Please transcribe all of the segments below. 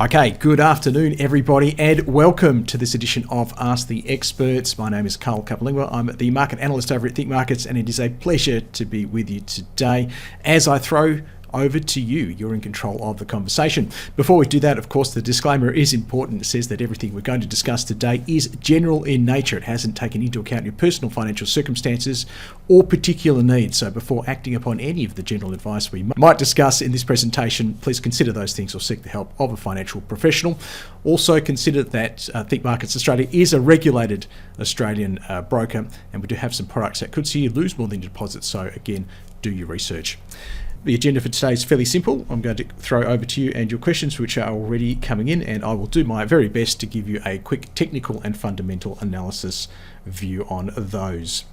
Okay, good afternoon everybody and welcome to this edition of Ask the Experts. My name is Capolingua. I'm the market analyst over at Think Markets, and it is a pleasure to be with you today as I throw over to you. You're in control of the conversation. Before we do that, of course, the disclaimer is important. It says that everything we're going to discuss today is general in nature. It hasn't taken into account your personal financial circumstances or particular needs. So before acting upon any of the general advice we might discuss in this presentation, please consider those things or seek the help of a financial professional. Also consider that Think Markets Australia is a regulated Australian broker, and we do have some products that could see you lose more than your deposits. So again, do your research. The agenda for today is fairly simple. I'm going to throw over to you and your questions, which are already coming in, and I will do my very best to give you a quick technical and fundamental analysis view on those.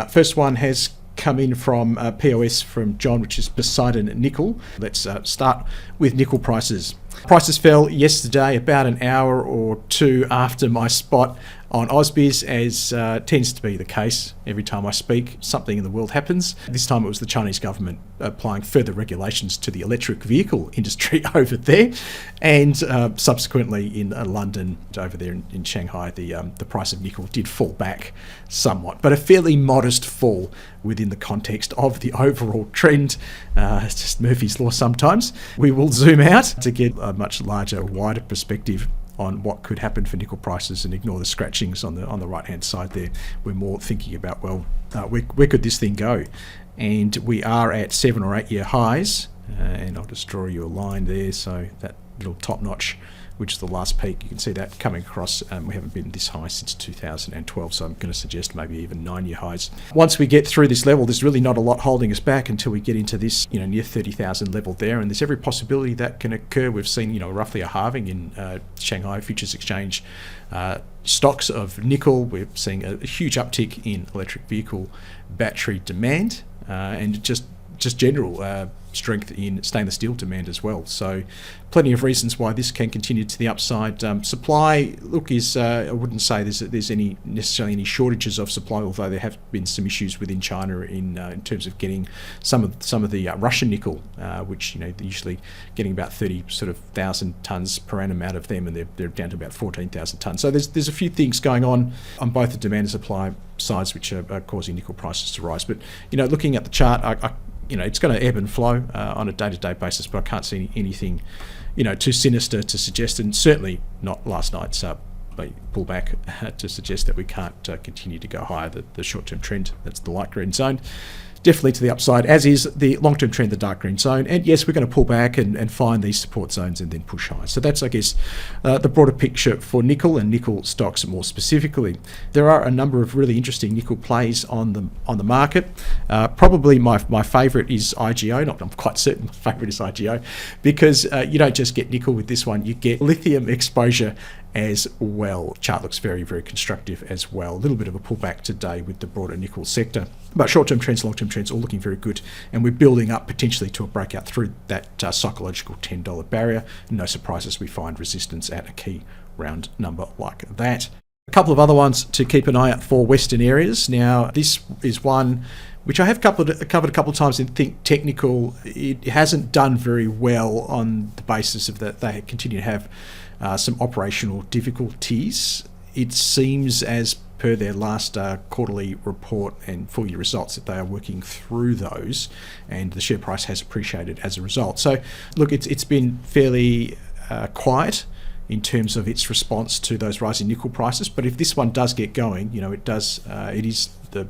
First one has come in from POS from John, which is Poseidon Nickel. Let's start with nickel prices. Prices fell yesterday about an hour or two after my spot on AusBiz, as tends to be the case every time I speak. Something in the world happens. This time it was the Chinese government applying further regulations to the electric vehicle industry over there, and subsequently in London, over there in Shanghai, the price of nickel did fall back somewhat, but a fairly modest fall within the context of the overall trend. It's just Murphy's Law sometimes. We will zoom out to get a much larger, wider perspective on what could happen for nickel prices and ignore the scratchings on the right hand side there. We're more thinking about, well, where could this thing go? And we are at 7 or 8 year highs, and I'll just draw you a line there, so that little top notch, which is the last peak, you can see that coming across. We haven't been this high since 2012, so I'm going to suggest maybe even 9 year highs. Once we get through this level, there's really not a lot holding us back until we get into this, near 30,000 level there, and there's every possibility that can occur. We've seen, roughly a halving in Shanghai Futures Exchange stocks of nickel. We're seeing a huge uptick in electric vehicle battery demand, and just general strength in stainless steel demand as well. So plenty of reasons why this can continue to the upside. Supply, look, is I wouldn't say there's necessarily any shortages of supply, although there have been some issues within China in terms of getting some of the Russian nickel, which they're usually getting about 30,000 tons per annum out of them, and they're down to about 14,000 tons. So there's a few things going on both the demand and supply sides, which are causing nickel prices to rise. But looking at the chart, it's going to ebb and flow on a day-to-day basis, but I can't see anything, too sinister to suggest, and certainly not last night's pullback to suggest that we can't continue to go higher. The short-term trend, that's the light green zone, definitely to the upside, as is the long-term trend, the dark green zone. And yes, we're going to pull back and find these support zones and then push high. So that's, I guess, the broader picture for nickel and nickel stocks more specifically. There are a number of really interesting nickel plays on the market. Probably my favourite is IGO. I'm quite certain my favourite is IGO, because you don't just get nickel with this one, you get lithium exposure as well. Chart looks very, very constructive as well. A little bit of a pullback today with the broader nickel sector, but short-term trends, long-term trends, all looking very good, and we're building up potentially to a breakout through that psychological $10 barrier. No surprises, we find resistance at a key round number like that. A couple of other ones to keep an eye out for: Western areas. Now, this is one which I have covered a couple of times in Think Technical. It hasn't done very well on the basis of that they continue to have some operational difficulties. It seems, as per their last quarterly report and full year results, that they are working through those, and the share price has appreciated as a result. So look, it's been fairly quiet in terms of its response to those rising nickel prices, but if this one does get going, it is the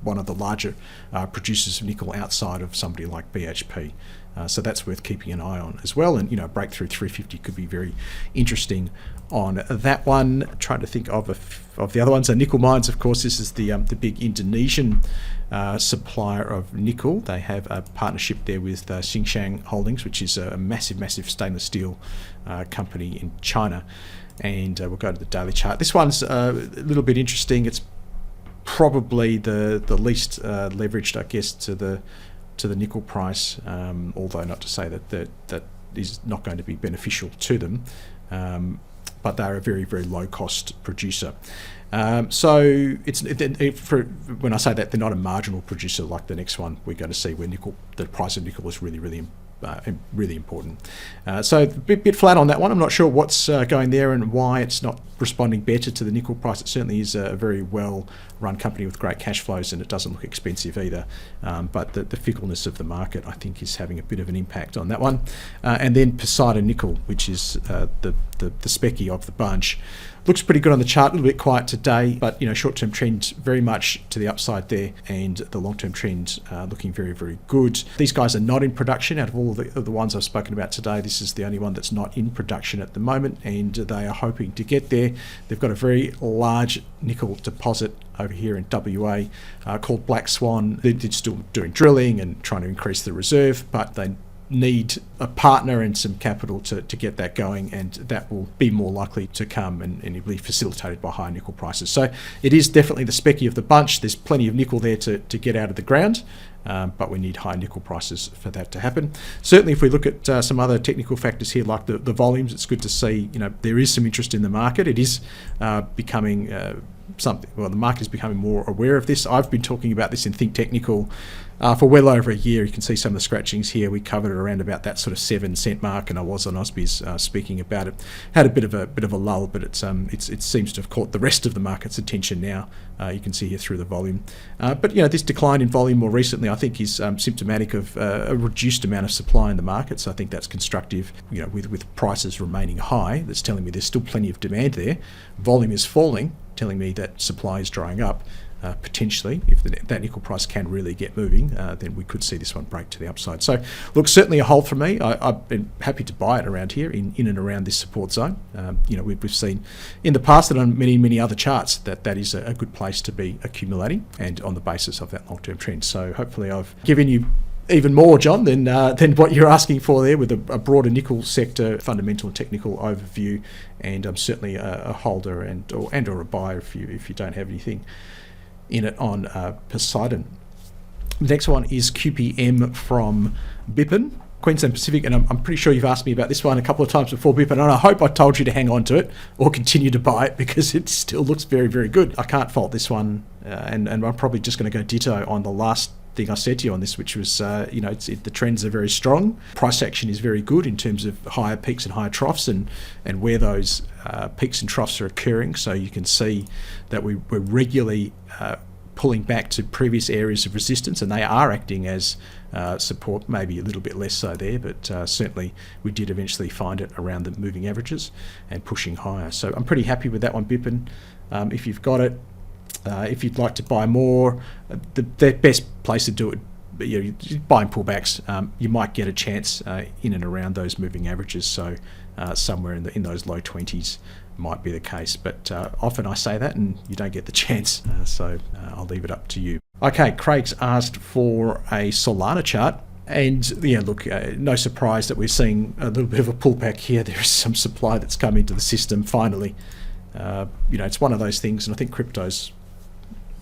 one of the larger producers of nickel outside of somebody like BHP. So that's worth keeping an eye on as well. And breakthrough 350 could be very interesting on that one. Trying to think of the other ones. Nickel mines, of course. This is the big Indonesian supplier of nickel. They have a partnership there with Tsingshan Holdings, which is a massive stainless steel company in China. And we'll go to the daily chart. This one's a little bit interesting. It's probably the least leveraged, I guess, to the nickel price, although not to say that is not going to be beneficial to them, but they're a very, very low cost producer. So when I say that, they're not a marginal producer like the next one we're going to see, where the price of nickel is really really important. So a bit flat on that one. I'm not sure what's going there and why it's not responding better to the nickel price. It certainly is a very well run company with great cash flows, and it doesn't look expensive either. But the fickleness of the market, I think, is having a bit of an impact on that one. And then Poseidon Nickel, which is the specky of the bunch. Looks pretty good on the chart, a little bit quiet today, but short-term trend very much to the upside there, and the long-term trend looking very, very good. These guys are not in production. Out of all of the ones I've spoken about today, this is the only one that's not in production at the moment, and they are hoping to get there. They've got a very large nickel deposit over here in WA called Black Swan. They're still doing drilling and trying to increase the reserve, but they need a partner and some capital to get that going, and that will be more likely to come, and it'll be facilitated by high nickel prices. So it is definitely the specky of the bunch. There's plenty of nickel there to get out of the ground, but we need high nickel prices for that to happen. Certainly if we look at some other technical factors here, like the volumes, it's good to see there is some interest in the market. It is becoming the market is becoming more aware of this. I've been talking about this in Think Technical for well over a year. You can see some of the scratchings here. We covered it around about that sort of 7 cent mark, and I was on Ausbiz speaking about it. Had a bit of a lull, but it seems to have caught the rest of the market's attention now. You can see here through the volume. But this decline in volume more recently, I think, is symptomatic of a reduced amount of supply in the market. So I think that's constructive. With prices remaining high, that's telling me there's still plenty of demand there. Volume is falling, telling me that supply is drying up. Potentially, if that nickel price can really get moving, then we could see this one break to the upside. So, look, certainly a hold for me. I've been happy to buy it around here, in and around this support zone. We've seen in the past and on many other charts that is a good place to be accumulating, and on the basis of that long-term trend. So, hopefully, I've given you even more, John, than what you're asking for there, with a broader nickel sector fundamental and technical overview. And I'm certainly a holder and or a buyer if you don't have anything in it on Poseidon. The next one is QPM from Bippen, Quensland Pacific, and I'm pretty sure you've asked me about this one a couple of times before, Bippen, and I hope I told you to hang on to it or continue to buy it, because it still looks very, very good. I can't fault this one, and I'm probably just going to go ditto on the last thing I said to you on this, which was, the trends are very strong. Price action is very good in terms of higher peaks and higher troughs, and where those peaks and troughs are occurring. So you can see that we're regularly pulling back to previous areas of resistance, and they are acting as support, maybe a little bit less so there, but certainly we did eventually find it around the moving averages and pushing higher. So I'm pretty happy with that one, Bippen. If you've got it, if you'd like to buy more, the best place to do it, buying pullbacks, you might get a chance in and around those moving averages. So somewhere in those low 20s might be the case, but often I say that and you don't get the chance. So I'll leave it up to you. Okay, Craig's asked for a Solana chart. And look, no surprise that we're seeing a little bit of a pullback here. There is some supply that's come into the system finally. It's one of those things, and I think crypto's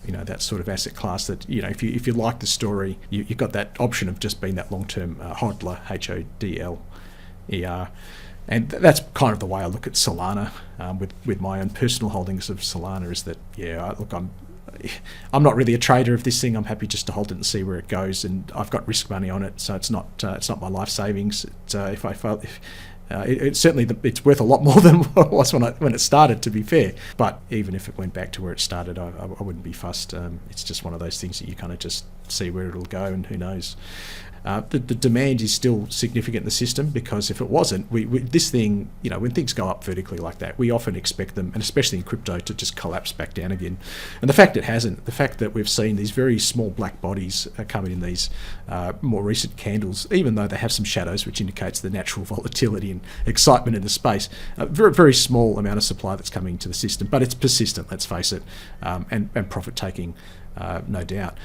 that sort of asset class that, if you like the story, you've got that option of just being that long-term hodler, HODLER. And that's kind of the way I look at Solana, with my own personal holdings of Solana, is that, I'm not really a trader of this thing. I'm happy just to hold it and see where it goes, and I've got risk money on it, so it's not my life savings. It's certainly it's worth a lot more than what it was when it started, to be fair. But even if it went back to where it started, I wouldn't be fussed. It's just one of those things that you kind of just see where it'll go, and who knows. The demand is still significant in the system, because if it wasn't, this thing, when things go up vertically like that, we often expect them, and especially in crypto, to just collapse back down again. And the fact it hasn't, the fact that we've seen these very small black bodies coming in these more recent candles, even though they have some shadows, which indicates the natural volatility and excitement in the space, a very, very small amount of supply that's coming into the system, but it's persistent, let's face it, and profit taking, no doubt.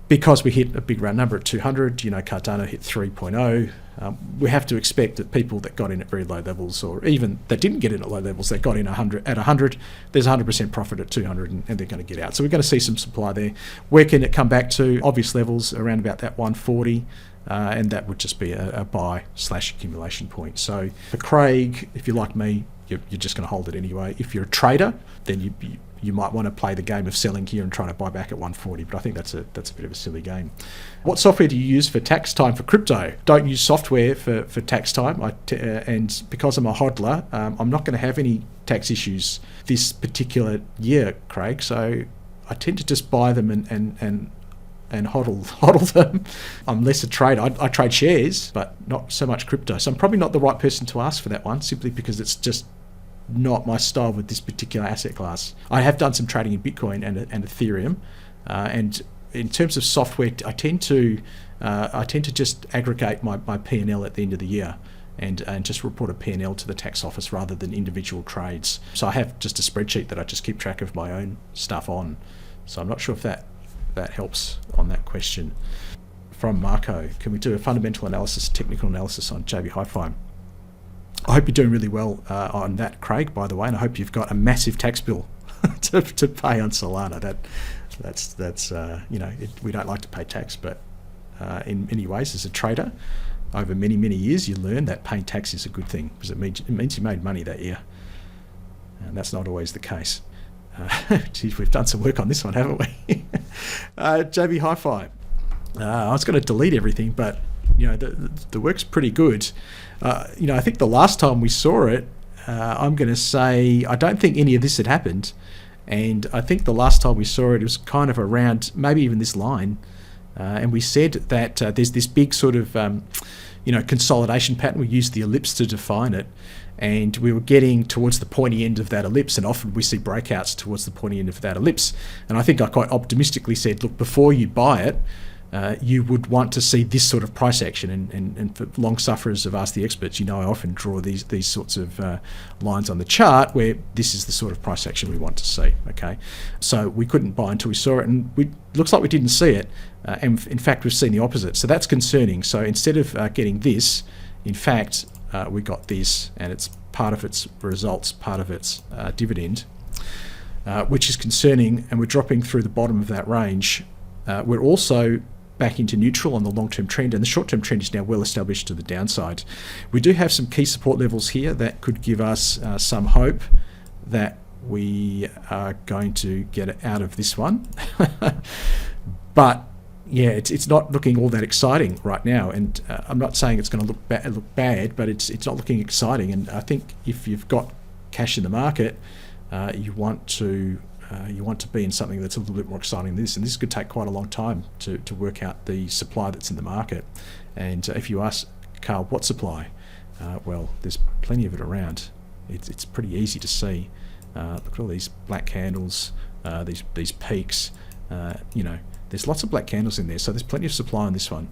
Because we hit a big round number at 200, Cardano hit 3.0, we have to expect that people that got in at very low levels, or even that didn't get in at low levels, that got in at 100, there's 100% profit at 200, and they're going to get out. So we're going to see some supply there. Where can it come back to? Obvious levels around about that 140, and that would just be a buy/accumulation point. So for Craig, if you're like me, you're just going to hold it anyway. If you're a trader, then you might want to play the game of selling here and trying to buy back at 140, but I think that's a bit of a silly game. What software do you use for tax time for crypto? Don't use software for tax time. And because I'm a hodler, I'm not going to have any tax issues this particular year, Craig. So I tend to just buy them and hodl them. I'm less a trader. I trade shares, but not so much crypto. So I'm probably not the right person to ask for that one, simply because it's just not my style with this particular asset class. I have done some trading in Bitcoin and Ethereum, and in terms of software, I tend to just aggregate my P&L at the end of the year and just report a P&L to the tax office rather than individual trades. So I have just a spreadsheet that I just keep track of my own stuff on. So I'm not sure if that helps on that question. From Marco, can we do a fundamental analysis, technical analysis on JB Hi-Fi? I hope you're doing really well on that, Craig, by the way, and I hope you've got a massive tax bill to pay on Solana. That's we don't like to pay tax, but in many ways, as a trader, over many years, you learn that paying tax is a good thing, because it means you made money that year, and that's not always the case. Geez, we've done some work on this one, haven't we? JB Hi-Fi. I was going to delete everything, but the work's pretty good. I think the last time we saw it, I'm going to say I don't think any of this had happened, and I think the last time we saw it was kind of around maybe even this line, and we said that there's this big sort of consolidation pattern. We used the ellipse to define it, and we were getting towards the pointy end of that ellipse, and often we see breakouts towards the pointy end of that ellipse. And I think I quite optimistically said, look, before you buy it, you would want to see this sort of price action, and for long sufferers of Ask the Experts, I often draw these sorts of lines on the chart where this is the sort of price action we want to see. Okay, so we couldn't buy until we saw it, and looks like we didn't see it, and in fact we've seen the opposite. So that's concerning. So instead of getting this, in fact we got this, and it's part of its results, part of its dividend, which is concerning, and we're dropping through the bottom of that range. We're also back into neutral on the long-term trend, and the short-term trend is now well established to the downside. We do have some key support levels here that could give us some hope that we are going to get out of this one. But yeah, it's not looking all that exciting right now, and I'm not saying it's going to look bad, but it's not looking exciting. And I think if you've got cash in the market, you want to be in something that's a little bit more exciting than this, and this could take quite a long time to work out the supply that's in the market. And if you ask Carl, what supply? Well, there's plenty of it around. It's pretty easy to see. Look at all these black candles, these peaks. There's lots of black candles in there, so there's plenty of supply on this one.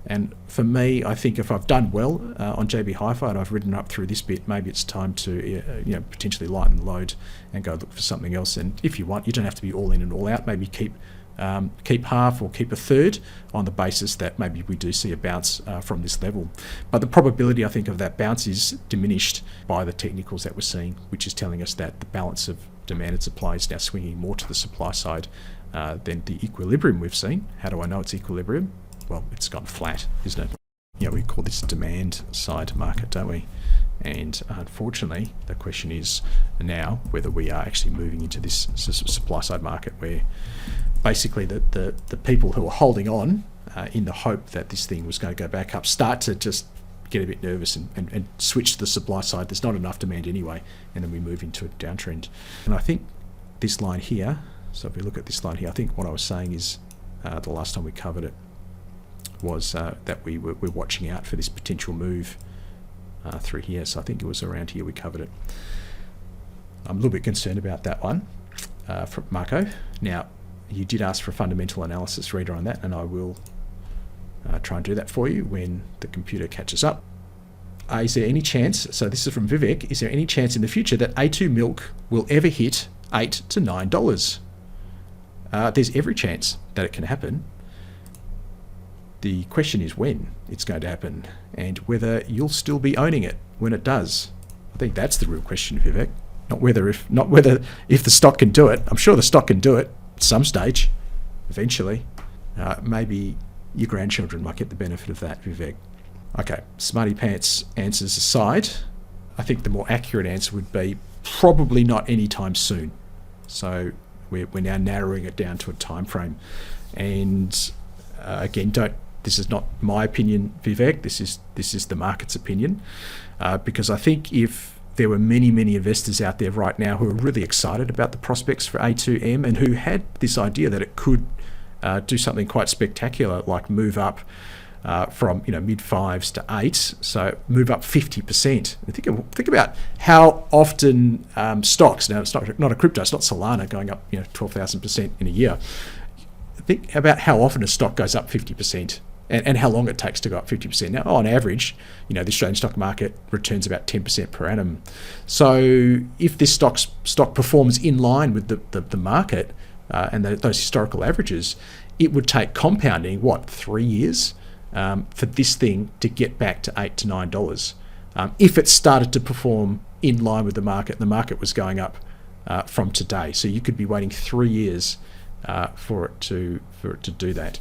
And for me, I think if I've done well on JB Hi-Fi and I've ridden up through this bit, maybe it's time to potentially lighten the load and go look for something else. And if you want, you don't have to be all in and all out. Maybe keep half or keep a third on the basis that maybe we do see a bounce from this level. But the probability, I think, of that bounce is diminished by the technicals that we're seeing, which is telling us that the balance of demand and supply is now swinging more to the supply side than the equilibrium we've seen. How do I know it's equilibrium? Well, it's gone flat, isn't it? We call this demand side market, don't we? And unfortunately, the question is now whether we are actually moving into this supply side market where basically the people who are holding on in the hope that this thing was going to go back up start to just get a bit nervous and switch to the supply side. There's not enough demand anyway, and then we move into a downtrend. And I think this line here, so if we look at this line here, I think what I was saying is the last time we covered it was that we're watching out for this potential move through here. So I think it was around here we covered it. I'm a little bit concerned about that one from Marco. Now, you did ask for a fundamental analysis reader on that, and I will try and do that for you when the computer catches up. Is there any chance, so this is from Vivek, is there any chance in the future that A2 milk will ever hit $8 to $9? There's every chance that it can happen. The question is when it's going to happen and whether you'll still be owning it when it does. I think that's the real question, Vivek. Not whether if the stock can do it. I'm sure the stock can do it at some stage, eventually. Maybe your grandchildren might get the benefit of that, Vivek. Okay, Smarty Pants answers aside. I think the more accurate answer would be probably not anytime soon. So we're now narrowing it down to a time frame. And again, this is not my opinion, Vivek. This is the market's opinion, because I think if there were many investors out there right now who are really excited about the prospects for A2M and who had this idea that it could do something quite spectacular, like move up from mid fives to 8, so move up 50%. Think about how often stocks, now it's not a crypto, it's not Solana going up 12,000% in a year. Think about how often a stock goes up 50%. And how long it takes to go up 50%. Now, on average, the Australian stock market returns about 10% per annum. So if this stock performs in line with the market and those historical averages, it would take compounding, 3 years for this thing to get back to $8 to $9. If it started to perform in line with the market was going up from today. So you could be waiting 3 years for it to do that.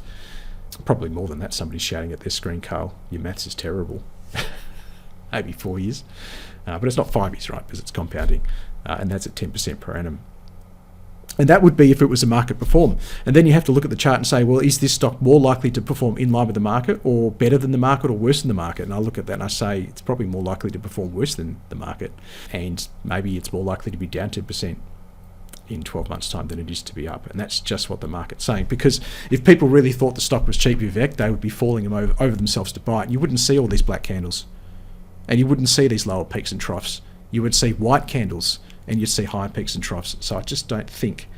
Probably more than that. Somebody's shouting at their screen, Carl, your maths is terrible. Maybe 4 years. But it's not 5 years, right? Because it's compounding. And that's at 10% per annum. And that would be if it was a market perform. And then you have to look at the chart and say, well, is this stock more likely to perform in line with the market or better than the market or worse than the market? And I look at that and I say it's probably more likely to perform worse than the market. And maybe it's more likely to be down 10% in 12 months' time than it is to be up. And that's just what the market's saying. Because if people really thought the stock was cheap, Vivek, they would be falling them over themselves to buy it. And you wouldn't see all these black candles. And you wouldn't see these lower peaks and troughs. You would see white candles and you'd see higher peaks and troughs. So I just don't think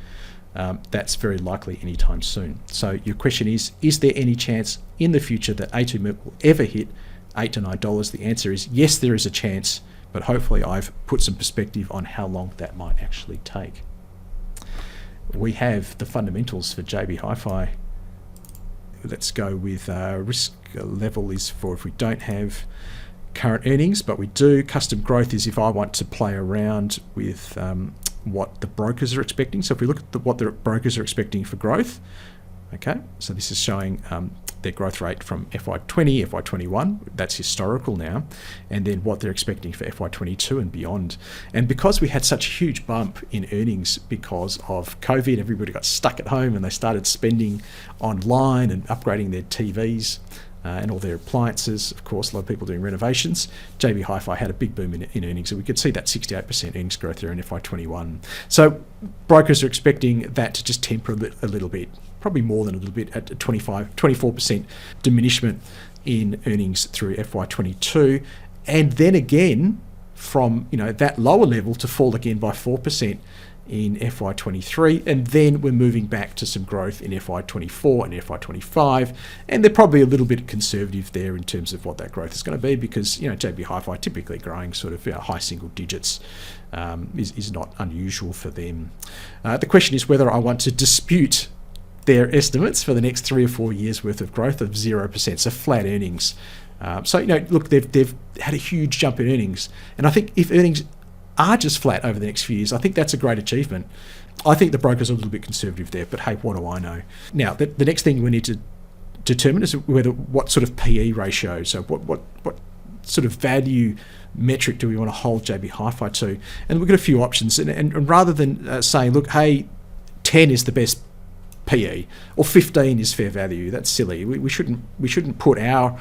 that's very likely anytime soon. So your question is there any chance in the future that A2 will ever hit $8 to $9? The answer is yes, there is a chance. But hopefully I've put some perspective on how long that might actually take. We have the fundamentals for JB Hi-Fi. Let's go with risk level is for if we don't have current earnings, but we do. Custom growth is if I want to play around with what the brokers are expecting. So if we look at what the brokers are expecting for growth, okay, so this is showing their growth rate from FY20, FY21, that's historical now, and then what they're expecting for FY22 and beyond. And because we had such a huge bump in earnings because of COVID, everybody got stuck at home and they started spending online and upgrading their TVs and all their appliances. Of course, a lot of people doing renovations. JB Hi-Fi had a big boom in earnings, and we could see that 68% earnings growth there in FY21. So brokers are expecting that to just temper a little bit, probably more than a little bit, at 24% diminishment in earnings through FY22, and then again from that lower level to fall again by 4% in FY23, and then we're moving back to some growth in FY24 and FY25, and they're probably a little bit conservative there in terms of what that growth is going to be, because JB Hi-Fi typically growing sort of high single digits is not unusual for them. The question is whether I want to dispute their estimates for the next 3 or 4 years worth of growth of 0%, so flat earnings. So look, they've had a huge jump in earnings, and I think if earnings are just flat over the next few years, I think that's a great achievement. I think the brokers are a little bit conservative there, but hey, what do I know? Now, the next thing we need to determine is what sort of PE ratio, so what sort of value metric do we want to hold JB Hi-Fi to? And we've got a few options, and rather than saying, look, hey, 10 is the best PE or 15 is fair value, that's silly. We shouldn't put our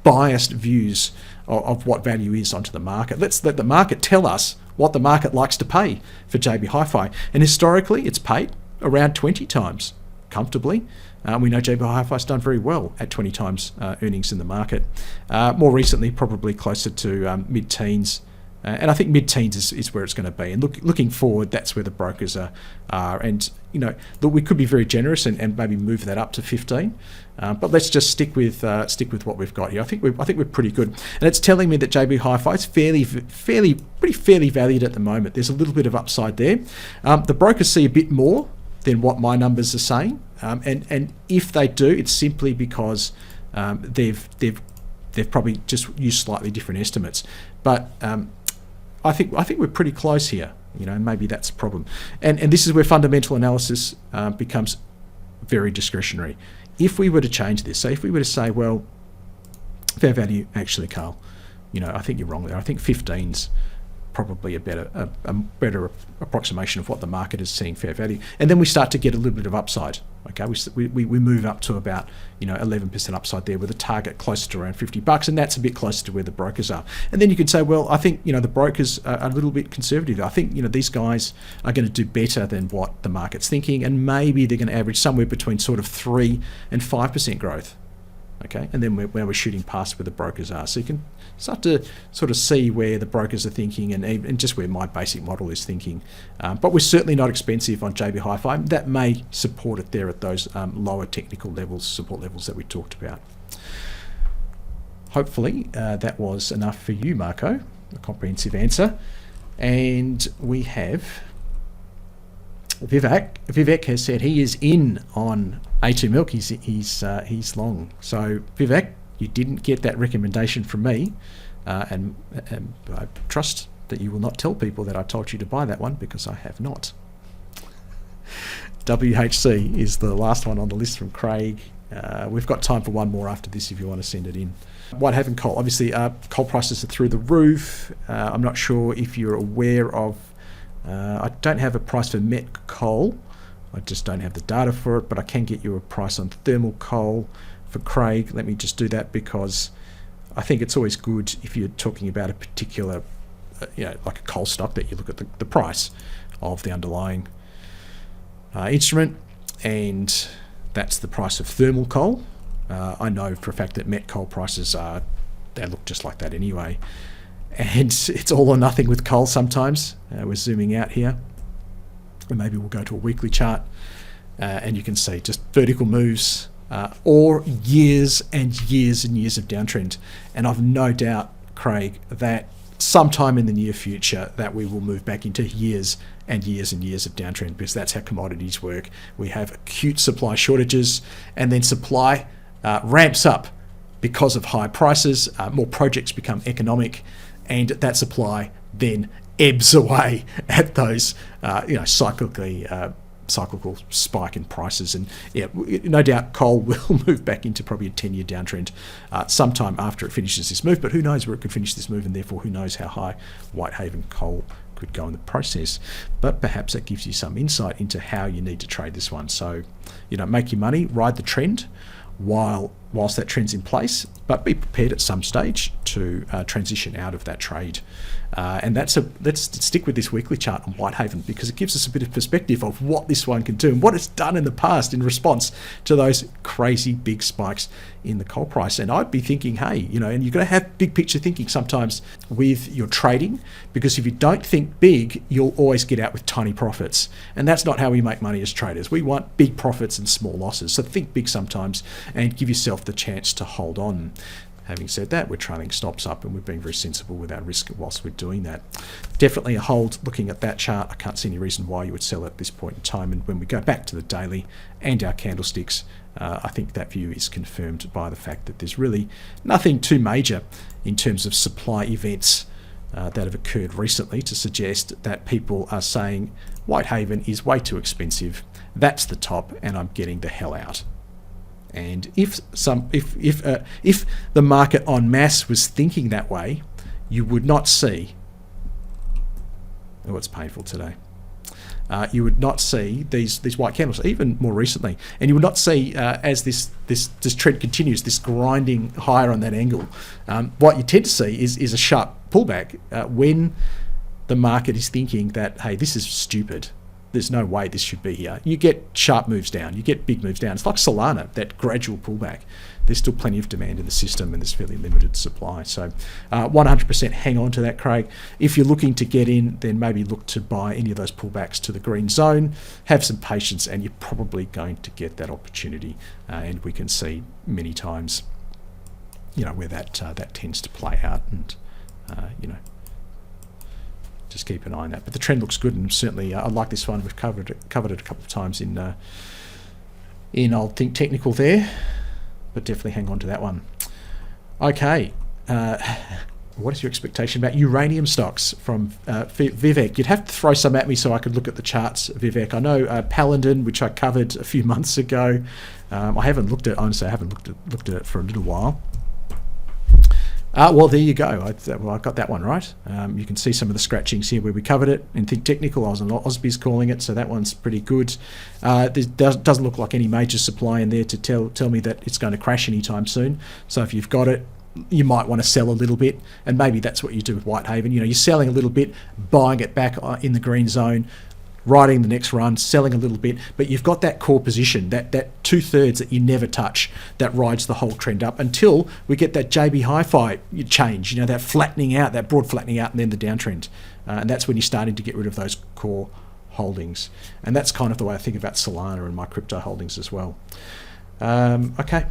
biased views of what value is onto the market. Let's let the market tell us what the market likes to pay for JB Hi-Fi. And historically, it's paid around 20 times comfortably. We know JB Hi-Fi's done very well at 20 times earnings in the market. More recently, probably closer to mid-teens. And I think mid-teens is where it's going to be. And looking forward, that's where the brokers are. And we could be very generous and maybe move that up to 15. But let's just stick with what we've got here. I think we're pretty good. And it's telling me that JB Hi-Fi is pretty fairly valued at the moment. There's a little bit of upside there. The brokers see a bit more than what my numbers are saying. And if they do, it's simply because they've probably just used slightly different estimates. But I think we're pretty close here, and maybe that's a problem. And this is where fundamental analysis becomes very discretionary. If we were to change this, so if we were to say, well, fair value, actually, Carl, I think you're wrong there. I think 15's probably a better approximation of what the market is seeing fair value. And then we start to get a little bit of upside. Okay, we move up to about 11% upside there, with a target closer to around $50, and that's a bit closer to where the brokers are. And then you could say, well, I think the brokers are a little bit conservative. I think these guys are going to do better than what the market's thinking, and maybe they're going to average somewhere between sort of 3 and 5% growth. Okay, and then we're shooting past where the brokers are. So you can start to sort of see where the brokers are thinking, and just where my basic model is thinking. But we're certainly not expensive on JB Hi-Fi. That may support it there at those lower technical levels, support levels that we talked about. Hopefully that was enough for you, Marco, a comprehensive answer. And we have Vivek. Vivek has said he is in on A2 Milk. He's long. So Vivek, you didn't get that recommendation from me, and I trust that you will not tell people that I told you to buy that one, because I have not. WHC is the last one on the list from Craig. We've got time for one more after this if you want to send it in. Whitehaven Coal. Obviously, coal prices are through the roof. I'm not sure if you're aware of. I don't have a price for met coal. I just don't have the data for it, but I can get you a price on thermal coal for Craig. Let me just do that, because I think it's always good if you're talking about a particular, like a coal stock, that you look at the price of the underlying instrument, and that's the price of thermal coal. I know for a fact that met coal prices they look just like that anyway. And it's all or nothing with coal sometimes. We're zooming out here, and maybe we'll go to a weekly chart, and you can see just vertical moves, or years and years and years of downtrend. And I've no doubt, Craig, that sometime in the near future that we will move back into years and years and years of downtrend, because that's how commodities work. We have acute supply shortages, and then supply ramps up because of high prices. More projects become economic, and that supply then ebbs away at those, cyclical spike in prices. And no doubt coal will move back into probably a 10-year downtrend sometime after it finishes this move. But who knows where it could finish this move, and therefore who knows how high Whitehaven Coal could go in the process. But perhaps that gives you some insight into how you need to trade this one. So, make your money, ride the trend whilst that trend's in place, but be prepared at some stage to transition out of that trade. And let's stick with this weekly chart on Whitehaven, because it gives us a bit of perspective of what this one can do and what it's done in the past in response to those crazy big spikes in the coal price. And I'd be thinking, hey, and you've got to have big picture thinking sometimes with your trading, because if you don't think big, you'll always get out with tiny profits. And that's not how we make money as traders. We want big profits and small losses. So think big sometimes and give yourself the chance to hold on. Having said that, we're trailing stops up, and we're being very sensible with our risk whilst we're doing that. Definitely a hold looking at that chart. I can't see any reason why you would sell at this point in time. And when we go back to the daily and our candlesticks, I think that view is confirmed by the fact that there's really nothing too major in terms of supply events that have occurred recently to suggest that people are saying Whitehaven is way too expensive. That's the top, and I'm getting the hell out. And if the market en masse was thinking that way, you would not see. Oh, it's painful today. You would not see these white candles, even more recently, and you would not see as this trend continues, this grinding higher on that angle. What you tend to see is a sharp pullback when the market is thinking that, hey, this is stupid. There's no way this should be here. You get sharp moves down. You get big moves down. It's like Solana, that gradual pullback. There's still plenty of demand in the system, and there's fairly limited supply. So 100% hang on to that, Craig. If you're looking to get in, then maybe look to buy any of those pullbacks to the green zone. Have some patience, and you're probably going to get that opportunity. And we can see many times, where that tends to play out, and just keep an eye on that. But the trend looks good, and certainly I like this one. We've covered it a couple of times in Old Think Technical there, but definitely hang on to that one. Okay, what is your expectation about uranium stocks from Vivek? You'd have to throw some at me so I could look at the charts, Vivek. I know Paladin, which I covered a few months ago. I haven't looked at it for a little while. Well, there you go. I got that one right. You can see some of the scratchings here where we covered it. In Think Technical, I was on Ausbiz calling it, so that one's pretty good. There doesn't look like any major supply in there to tell me that it's going to crash anytime soon. So if you've got it, you might want to sell a little bit, and maybe that's what you do with Whitehaven. You're selling a little bit, buying it back in the green zone, riding the next run, selling a little bit, but you've got that core position, that 2/3 that you never touch, that rides the whole trend up until we get that JB Hi-Fi change, that flattening out, that broad flattening out, and then the downtrend. And that's when you're starting to get rid of those core holdings. And that's kind of the way I think about Solana and my crypto holdings as well. Okay.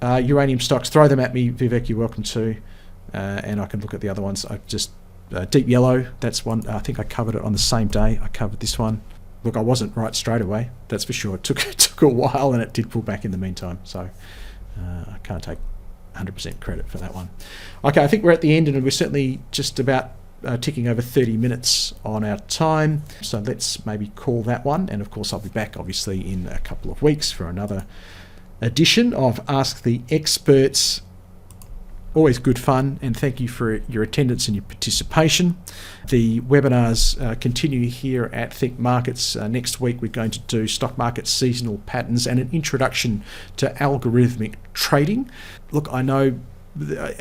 Uranium stocks, throw them at me, Vivek, you're welcome to. And I can look at the other ones. Deep yellow, that's one. I think I covered it on the same day I covered this one. Look, I wasn't right straight away, that's for sure. It took a while, and it did pull back in the meantime. So I can't take 100% credit for that one. Okay, I think we're at the end, and we're certainly just about ticking over 30 minutes on our time. So let's maybe call that one. And of course, I'll be back obviously in a couple of weeks for another edition of Ask the Experts. Always good fun, and thank you for your attendance and your participation. The webinars continue here at Think Markets. Next week we're going to do stock market seasonal patterns and an introduction to algorithmic trading. Look, I know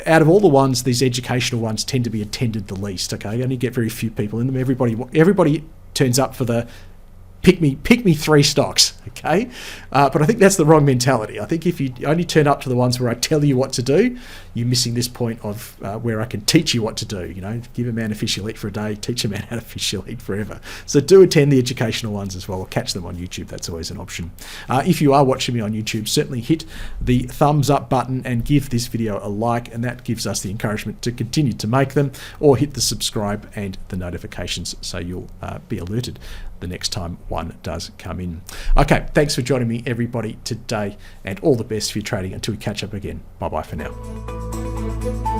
out of all the ones, these educational ones tend to be attended the least. Okay, you only get very few people in them. Everybody turns up for the pick me 3 stocks, okay? But I think that's the wrong mentality. I think if you only turn up to the ones where I tell you what to do, you're missing this point of where I can teach you what to do. Give a man a fish, he'll eat for a day. Teach a man how to fish, he'll eat forever. So do attend the educational ones as well, or catch them on YouTube. That's always an option. If you are watching me on YouTube, certainly hit the thumbs up button and give this video a like, and that gives us the encouragement to continue to make them, or hit the subscribe and the notifications so you'll be alerted the next time one does come in. Okay, thanks for joining me, everybody, today, and all the best for your trading until we catch up again. Bye-bye for now.